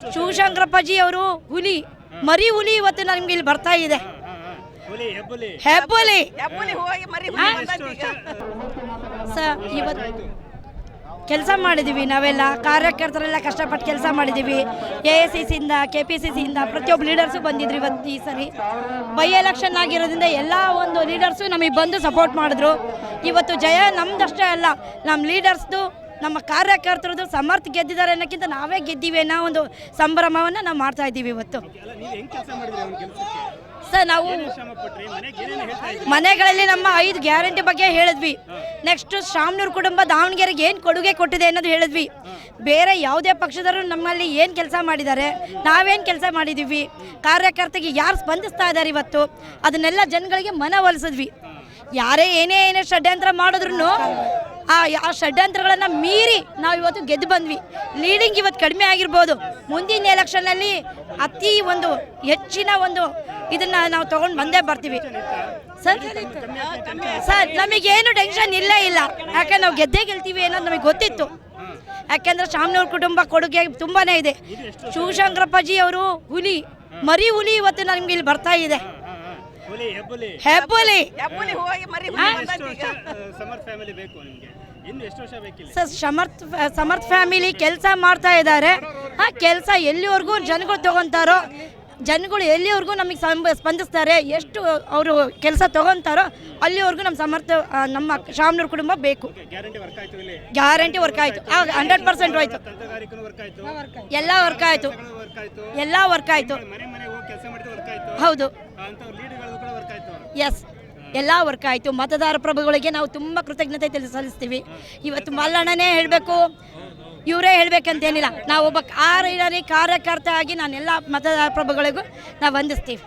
ಶಿವಶಂಕರಪ್ಪಾಜಿ ಅವರು ಹುಲಿ ಮರಿ ಹುಲಿ ಇವತ್ತು ನಮ್ಗೆ ಇಲ್ಲಿ ಬರ್ತಾ ಇದೆ. ಹೆಬ್ಬುಲಿ ಇವತ್ತು ಕೆಲಸ ಮಾಡಿದ್ದೀವಿ. ನಾವೆಲ್ಲ ಕಾರ್ಯಕರ್ತರೆಲ್ಲ ಕಷ್ಟಪಟ್ಟು ಕೆಲಸ ಮಾಡಿದ್ದೀವಿ. AICCಯಿಂದ KPCCಯಿಂದ ಪ್ರತಿಯೊಬ್ಬ ಲೀಡರ್ಸು ಬಂದಿದ್ರು. ಇವತ್ತು ಈ ಸರಿ ಬೈ ಎಲೆಕ್ಷನ್ ಆಗಿರೋದ್ರಿಂದ ಎಲ್ಲ ಒಂದು ಲೀಡರ್ಸು ನಮಗೆ ಬಂದು ಸಪೋರ್ಟ್ ಮಾಡಿದ್ರು. ಇವತ್ತು ಜಯ ನಮ್ದಷ್ಟೇ ಅಲ್ಲ, ನಮ್ಮ ಲೀಡರ್ಸ್ದು ನಮ್ಮ ಕಾರ್ಯಕರ್ತರದ್ದು ಸಮರ್ಥ ಗೆದ್ದಿದ್ದಾರೆ ಅನ್ನೋಕ್ಕಿಂತ ನಾವೇ ಗೆದ್ದೀವಿ ಅನ್ನೋ ಒಂದು ಸಂಭ್ರಮವನ್ನು ನಾವು ಮಾಡ್ತಾ ಇದ್ದೀವಿ ಇವತ್ತು. ಸರ್, ನಾವು ಮನೆಗಳಲ್ಲಿ ನಮ್ಮ 5 ಗ್ಯಾರಂಟಿ ಬಗ್ಗೆ ಹೇಳಿದ್ವಿ. ನೆಕ್ಸ್ಟ್ ಶಾಮನೂರು ಕುಟುಂಬ ದಾವಣಗೆರೆಗೆ ಏನು ಕೊಡುಗೆ ಕೊಟ್ಟಿದೆ ಅನ್ನೋದು ಹೇಳಿದ್ವಿ. ಬೇರೆ ಯಾವುದೇ ಪಕ್ಷದವರು ನಮ್ಮಲ್ಲಿ ಏನು ಕೆಲಸ ಮಾಡಿದ್ದಾರೆ, ನಾವೇನು ಕೆಲಸ ಮಾಡಿದ್ದೀವಿ, ಕಾರ್ಯಕರ್ತರಿಗೆ ಯಾರು ಸ್ಪಂದಿಸ್ತಾ ಇದ್ದಾರೆ ಇವತ್ತು, ಅದನ್ನೆಲ್ಲ ಜನಗಳಿಗೆ ಮನವೊಲಿಸಿದ್ವಿ. ಯಾರೇ ಏನೇ ಷಡ್ಯಂತ್ರ ಮಾಡಿದ್ರು ಆ ಷಡ್ಯಂತ್ರಗಳನ್ನು ಮೀರಿ ನಾವು ಇವತ್ತು ಗೆದ್ದು ಬಂದ್ವಿ. ಲೀಡಿಂಗ್ ಇವತ್ತು ಕಡಿಮೆ ಆಗಿರ್ಬೋದು, ಮುಂದಿನ ಎಲೆಕ್ಷನ್ನಲ್ಲಿ ಅತಿ ಒಂದು ಹೆಚ್ಚಿನ ಒಂದು ಇದನ್ನು ನಾವು ತೊಗೊಂಡು ಬಂದೇ ಬರ್ತೀವಿ. ಸರ್ ನಮಗೇನು ಟೆನ್ಷನ್ ಇಲ್ಲ, ಯಾಕಂದ್ರೆ ನಾವು ಗೆದ್ದೇ ಗೆಲ್ತೀವಿ ಅನ್ನೋದು ನಮಗೆ ಗೊತ್ತಿತ್ತು. ಯಾಕೆಂದರೆ ಶಾಮನೂರು ಕುಟುಂಬ ಕೊಡುಗೆ ತುಂಬಾ ಇದೆ. ಶಿವಶಂಕರಪ್ಪಾಜಿ ಅವರು ಹುಲಿ ಮರಿ ಹುಲಿ ಇವತ್ತು ನಮ್ಗೆ ಇಲ್ಲಿ ಬರ್ತಾ ಇದೆ. ಹೆಬ್ಬುಲಿ ಸರ್, ಸಮರ್ಥ ಫ್ಯಾಮಿಲಿ ಕೆಲಸ ಮಾಡ್ತಾ ಇದ್ದಾರೆ. ಆ ಕೆಲಸ ಎಲ್ಲಿವರೆಗೂ ಜನಗಳು ತಗೊತಾರೋ, ಜನಗಳು ಎಲ್ಲಿವರೆಗೂ ನಮಗೆ ಸ್ಪಂದಿಸ್ತಾರೆ, ಎಷ್ಟು ಅವರು ಕೆಲಸ ತಗೊತಾರೋ ಅಲ್ಲಿವರೆಗೂ ನಮ್ಮ ಶಾಮನೂರು ಕುಟುಂಬ ಬೇಕು. ಗ್ಯಾರಂಟಿ ವರ್ಕ್ ಆಯಿತು, 100% ಹೋಯ್ತು. ಎಲ್ಲ ವರ್ಕ್ ಆಯಿತು. ಹೌದು, ಎಸ್, ಎಲ್ಲ ವರ್ಕ್ ಆಯಿತು. ಮತದಾರ ಪ್ರಭುಗಳಿಗೆ ನಾವು ತುಂಬ ಕೃತಜ್ಞತೆ ಸಲ್ಲಿಸ್ತೀವಿ. ಇವತ್ತು ಮಲ್ಲಣ್ಣನೇ ಹೇಳಬೇಕು, ಇವರೇ ಹೇಳಬೇಕಂತೇನಿಲ್ಲ. ನಾವು ಒಬ್ಬ ಕಾರ್ಯಕರ್ತ ಆಗಿ ನಾನೆಲ್ಲ ಮತದಾರ ಪ್ರಭುಗಳಿಗೂ ನಾವು ವಂದಿಸ್ತೀವಿ.